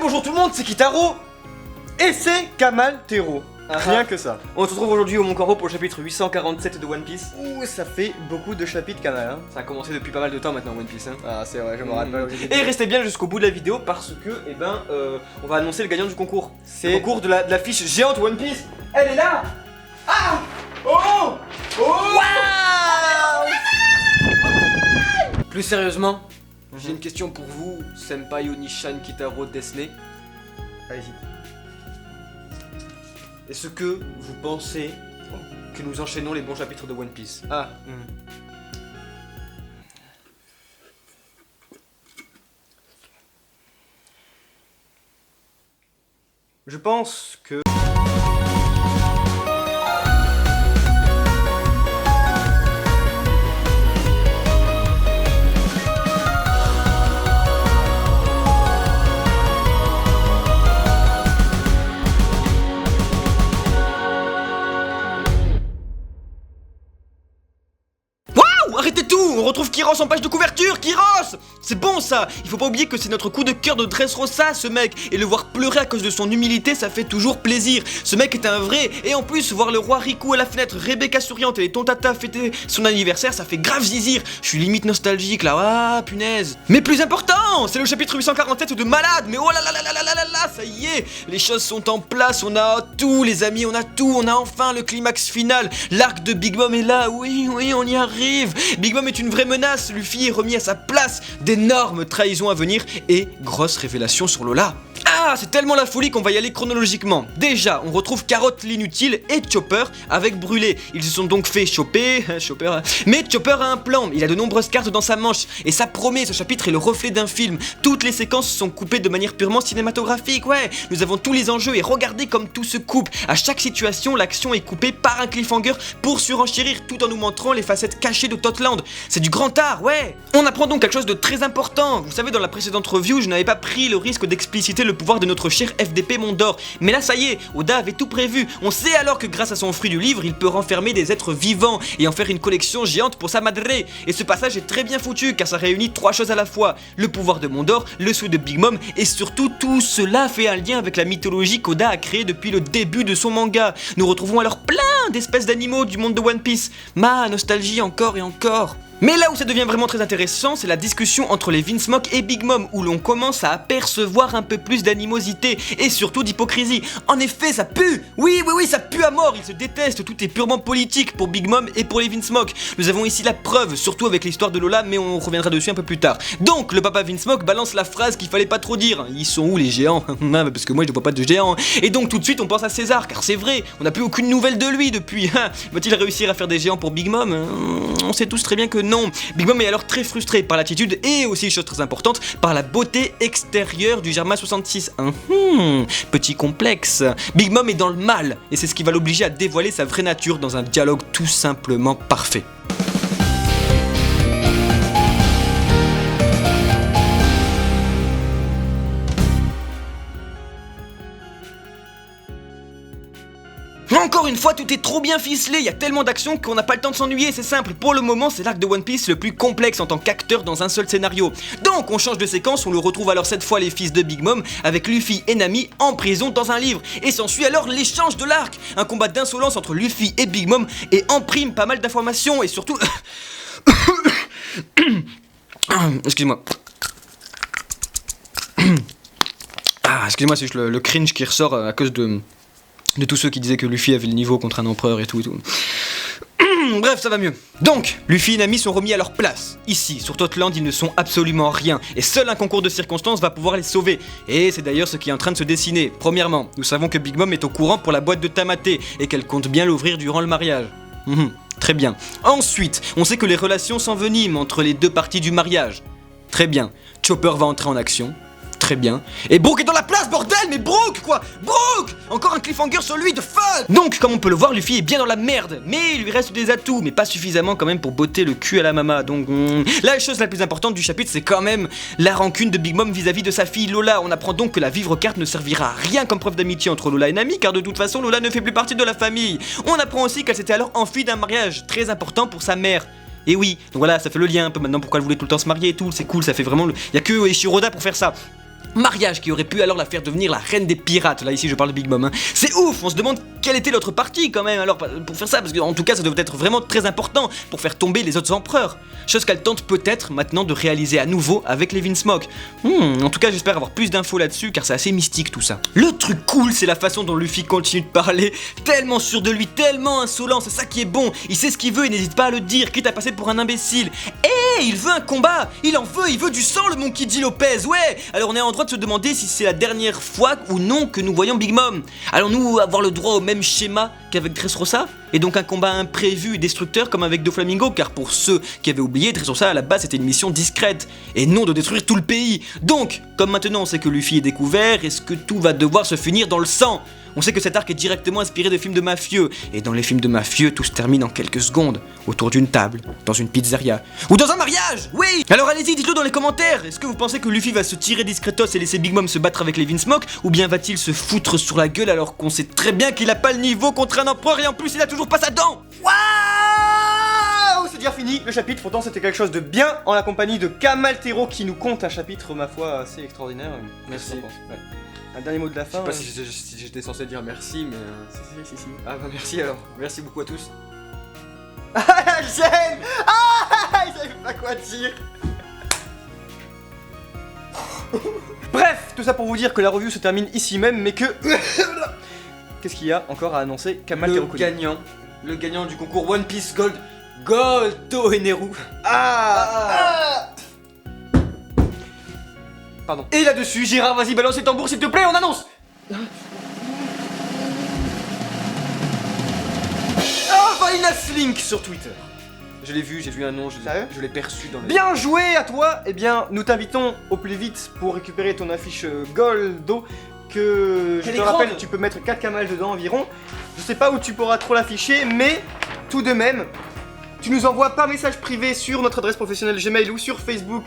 bonjour tout le monde, c'est Kitaro et c'est Kamal Tero. Rien que ça. On se retrouve aujourd'hui au Mont Koro pour le chapitre 847 de One Piece. Ouh, ça fait beaucoup de chapitres Kamal, hein. Ça a commencé depuis pas mal de temps maintenant One Piece, hein. Ah, c'est vrai, je me rappelle. Et restez bien jusqu'au bout de la vidéo parce que, on va annoncer le gagnant du concours. C'est le concours de la fiche géante One Piece. Elle est là. Ah. Oh. Oh. Plus sérieusement, j'ai une question pour vous, Senpai Onishan Kitaro Desne. Allez-y. Est-ce que vous pensez que nous enchaînons les bons chapitres de One Piece? Ah. Je pense que... Arrêtez tout! On retrouve Kiros en page de couverture! Kiros! C'est bon ça! Il faut pas oublier que c'est notre coup de cœur de Dressrosa, ce mec! Et le voir pleurer à cause de son humilité, ça fait toujours plaisir! Ce mec est un vrai! Et en plus, voir le roi Riku à la fenêtre, Rebecca souriante et les tontata fêter son anniversaire, ça fait grave zizir! Je suis limite nostalgique là, ah punaise! Mais plus important! C'est le chapitre 847 de Malade! Mais oh là là là là là là là là! Ça y est! Les choses sont en place, on a tout les amis, on a tout! On a enfin le climax final! L'arc de Big Mom est là, oui, on y arrive! Big Mom est une vraie menace, Luffy est remis à sa place, d'énormes trahisons à venir et grosse révélation sur Lola. Ah, c'est tellement la folie qu'on va y aller chronologiquement. Déjà, on retrouve Carotte l'inutile et Chopper avec Brûlé. Ils se sont donc fait choper, mais Chopper a un plan, il a de nombreuses cartes dans sa manche et ça promet, ce chapitre est le reflet d'un film. Toutes les séquences sont coupées de manière purement cinématographique, ouais. Nous avons tous les enjeux et regardez comme tout se coupe. À chaque situation, l'action est coupée par un cliffhanger pour surenchérir tout en nous montrant les facettes cachées de Totland. C'est du grand art, ouais. On apprend donc quelque chose de très important. Vous savez, dans la précédente review, je n'avais pas pris le risque d'expliciter le pouvoir de notre cher FDP Mondor. Mais là, ça y est, Oda avait tout prévu. On sait alors que grâce à son fruit du livre, il peut renfermer des êtres vivants et en faire une collection géante pour sa madre. Et ce passage est très bien foutu car ça réunit trois choses à la fois. Le pouvoir de Mondor, le sou de Big Mom et surtout tout cela fait un lien avec la mythologie qu'Oda a créée depuis le début de son manga. Nous retrouvons alors plein d'espèces d'animaux du monde de One Piece. Ma nostalgie encore et encore. Mais là où ça devient vraiment très intéressant, c'est la discussion entre les Vinsmoke et Big Mom, où l'on commence à apercevoir un peu plus d'animosité et surtout d'hypocrisie. En effet, ça pue! Oui, ça pue à mort, ils se détestent, tout est purement politique pour Big Mom et pour les Vinsmoke. Nous avons ici la preuve, surtout avec l'histoire de Lola, mais on reviendra dessus un peu plus tard. Donc, le papa Vinsmoke balance la phrase qu'il fallait pas trop dire. Ils sont où les géants? Parce que moi je ne vois pas de géants. Et donc tout de suite on pense à César, car c'est vrai, on n'a plus aucune nouvelle de lui depuis. Va-t-il réussir à faire des géants pour Big Mom? On sait tous très bien que non. Big Mom est alors très frustré par l'attitude et aussi, chose très importante, par la beauté extérieure du Germa 66. Petit complexe. Big Mom est dans le mal et c'est ce qui va l'obliger à dévoiler sa vraie nature dans un dialogue tout simplement parfait. Encore une fois, tout est trop bien ficelé, il y a tellement d'actions qu'on n'a pas le temps de s'ennuyer, c'est simple. Pour le moment, c'est l'arc de One Piece le plus complexe en tant qu'acteur dans un seul scénario. Donc, on change de séquence, on le retrouve alors cette fois les fils de Big Mom avec Luffy et Nami en prison dans un livre. Et s'ensuit alors l'échange de l'arc, un combat d'insolence entre Luffy et Big Mom et en prime pas mal d'informations et surtout... Excuse-moi. Excusez-moi, c'est juste le cringe qui ressort à cause de tous ceux qui disaient que Luffy avait le niveau contre un empereur et tout. Bref, ça va mieux. Donc, Luffy et Nami sont remis à leur place. Ici, sur Totland, ils ne sont absolument rien. Et seul un concours de circonstances va pouvoir les sauver. Et c'est d'ailleurs ce qui est en train de se dessiner. Premièrement, nous savons que Big Mom est au courant pour la boîte de Tamate et qu'elle compte bien l'ouvrir durant le mariage. Très bien. Ensuite, on sait que les relations s'enveniment entre les deux parties du mariage. Très bien. Chopper va entrer en action. Très bien. Et Brook est dans la place, bordel! Mais Brook, quoi! Brook! Encore un cliffhanger sur lui, de fuck! Donc, comme on peut le voir, Luffy est bien dans la merde. Mais il lui reste des atouts, mais pas suffisamment quand même pour botter le cul à la mama. Donc, la chose la plus importante du chapitre, c'est quand même la rancune de Big Mom vis-à-vis de sa fille Lola. On apprend donc que la vivre-carte ne servira à rien comme preuve d'amitié entre Lola et Nami, car de toute façon, Lola ne fait plus partie de la famille. On apprend aussi qu'elle s'était alors enfuie d'un mariage très important pour sa mère. Et oui, donc voilà, ça fait le lien un peu maintenant pourquoi elle voulait tout le temps se marier et tout, c'est cool, ça fait vraiment... Il y a que Ishiroda pour faire ça. Mariage qui aurait pu alors la faire devenir la reine des pirates. Là ici je parle de Big Mom, hein. C'est ouf, on se demande quelle était l'autre partie quand même alors pour faire ça, parce qu'en tout cas ça devait être vraiment très important pour faire tomber les autres empereurs. Chose qu'elle tente peut-être maintenant de réaliser à nouveau avec les Vinsmoke. En tout cas j'espère avoir plus d'infos là-dessus car c'est assez mystique tout ça. Le truc cool c'est la façon dont Luffy continue de parler, tellement sûr de lui, tellement insolent, c'est ça qui est bon. Il sait ce qu'il veut, il n'hésite pas à le dire, quitte à passer pour un imbécile. Il veut un combat, il veut du sang le Monkey D. Lopez, ouais. Alors on est en droit de se demander si c'est la dernière fois ou non que nous voyons Big Mom. Allons-nous avoir le droit au même schéma qu'avec Dressrosa? Et donc un combat imprévu et destructeur comme avec Doflamingo, car pour ceux qui avaient oublié, Dressrosa à la base c'était une mission discrète, et non de détruire tout le pays. Donc, comme maintenant on sait que Luffy est découvert, est-ce que tout va devoir se finir dans le sang? On sait que cet arc est directement inspiré de films de mafieux, et dans les films de mafieux, tout se termine en quelques secondes, autour d'une table, dans une pizzeria, ou dans un mariage. Oui. Alors allez-y, dites-le dans les commentaires. Est-ce que vous pensez que Luffy va se tirer discretos et laisser Big Mom se battre avec les Vinsmoke, ou bien va-t-il se foutre sur la gueule alors qu'on sait très bien qu'il a pas le niveau contre un empereur et en plus il a toujours pas sa dent? Waouh! C'est dire fini le chapitre, pourtant c'était quelque chose de bien en la compagnie de Kamaltero qui nous conte un chapitre, ma foi, assez extraordinaire. Merci. Qu'est-ce que t'en penses? Ouais. Un dernier mot de la Je fin. sais pas si j'étais censé dire merci, mais. Si. Ah bah merci alors. Merci beaucoup à tous. Ah, j'aime! Ah, il savait pas quoi dire. Bref, tout ça pour vous dire que la review se termine ici même, mais que... Qu'est-ce qu'il y a encore à annoncer? Kamaltero Le gagnant du concours One Piece Gold, Goto Eneru. Pardon. Et là-dessus, Gérard, vas-y, balance les tambours s'il te plaît, on annonce. Valina Slink sur Twitter. Je l'ai vu, j'ai vu un nom, Sérieux? je l'ai perçu dans le... Bien joué à toi! Eh bien, nous t'invitons au plus vite pour récupérer ton affiche Goldo que, je Elle te est rappelle, grande. tu peux mettre 4 camals dedans environ. Je sais pas où tu pourras trop l'afficher, mais tout de même, tu nous envoies par message privé sur notre adresse professionnelle Gmail ou sur Facebook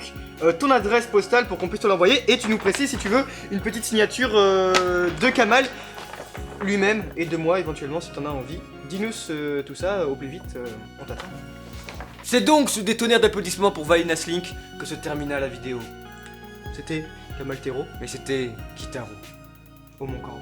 ton adresse postale pour qu'on puisse te l'envoyer et tu nous précises si tu veux une petite signature de Kamal lui-même et de moi éventuellement si t'en as envie. Dis-nous tout ça au plus vite, on t'attend. C'est donc ce détonnerre d'applaudissements pour Valina Slink que se termina la vidéo. C'était Kamaltero Mais c'était Kitaro. au Mont Corbeau.